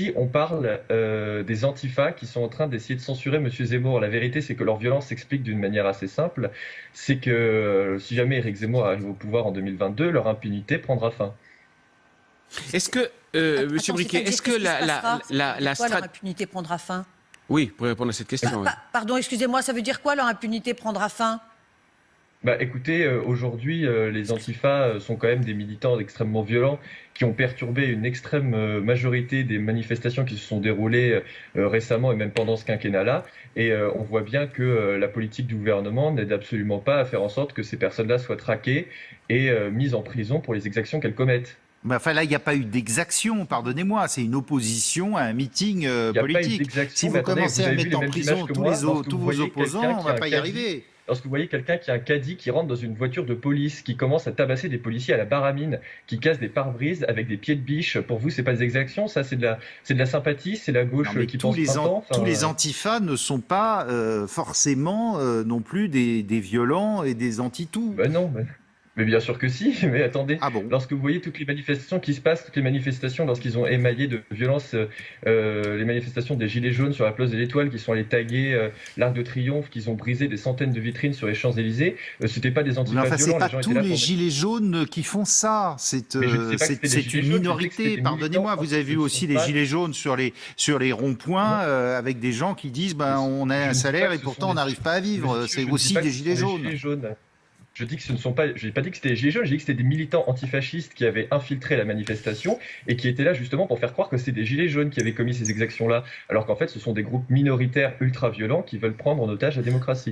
ici, on parle des antifas qui sont en train d'essayer de censurer Monsieur Zemmour. La vérité, c'est que leur violence s'explique d'une manière assez simple. C'est que si jamais Éric Zemmour arrive au pouvoir en 2022, leur impunité prendra fin. Est-ce que, Monsieur Attends, Briquet, c'est-à-dire est-ce que qu'est-ce qui se passera? la Quoi, leur strat... impunité prendra fin? Oui, pour répondre à cette question. Oui. Pardon, excusez-moi, ça veut dire quoi, leur impunité prendra fin? Bah, écoutez, aujourd'hui, les antifas sont quand même des militants extrêmement violents qui ont perturbé une extrême majorité des manifestations qui se sont déroulées récemment et même pendant ce quinquennat-là. Et on voit bien que la politique du gouvernement n'aide absolument pas à faire en sorte que ces personnes-là soient traquées et mises en prison pour les exactions qu'elles commettent. Mais enfin là, il n'y a pas eu d'exaction, pardonnez-moi, c'est une opposition à un meeting Il n'y a pas eu politique. d'exaction. Si Mais vous attendez, commencez vous à avez vu mettre les en mêmes prison images que moi tous vos opposants, on ne va pas y arriver. Lorsque vous voyez quelqu'un qui a un caddie qui rentre dans une voiture de police, qui commence à tabasser des policiers à la baramine, qui casse des pare-brises avec des pieds de biche, pour vous, c'est pas des exactions, ça, c'est de la sympathie, c'est la gauche Non, mais qui pense printemps. tous les antifas ne sont pas forcément non plus des violents et des anti-tout. Ben non, mais bien sûr que si, mais attendez, Ah bon? lorsque vous voyez toutes les manifestations qui se passent, toutes les manifestations lorsqu'ils ont émaillé de violence les manifestations des Gilets jaunes sur la place de l'Étoile, qui sont allés taguer l'Arc de Triomphe, qu'ils ont brisé des centaines de vitrines sur les Champs-Élysées, c'était pas des Mais antifas enfin, c'est violents, pas les gens tous étaient là les pour... gilets jaunes qui font ça. C'est Mais je ne sais pas que c'était des gilets une jaunes, je disais que c'était minorité. des Pardonnez-moi, militants vous avez vu qui ne aussi sont les pas... gilets jaunes sur les ronds-points avec des gens qui disent ben, on a Je un ne dis salaire pas et que ce sont pourtant on des... n'arrive pas à vivre. Monsieur, C'est je ne dis aussi pas que des ce sont gilets des jaunes. gilets jaunes. Je dis que ce ne sont pas, j'ai pas dit que c'était des gilets jaunes, j'ai dit que c'était des militants antifascistes qui avaient infiltré la manifestation et qui étaient là justement pour faire croire que c'était des gilets jaunes qui avaient commis ces exactions-là, alors qu'en fait ce sont des groupes minoritaires ultra violents qui veulent prendre en otage la démocratie.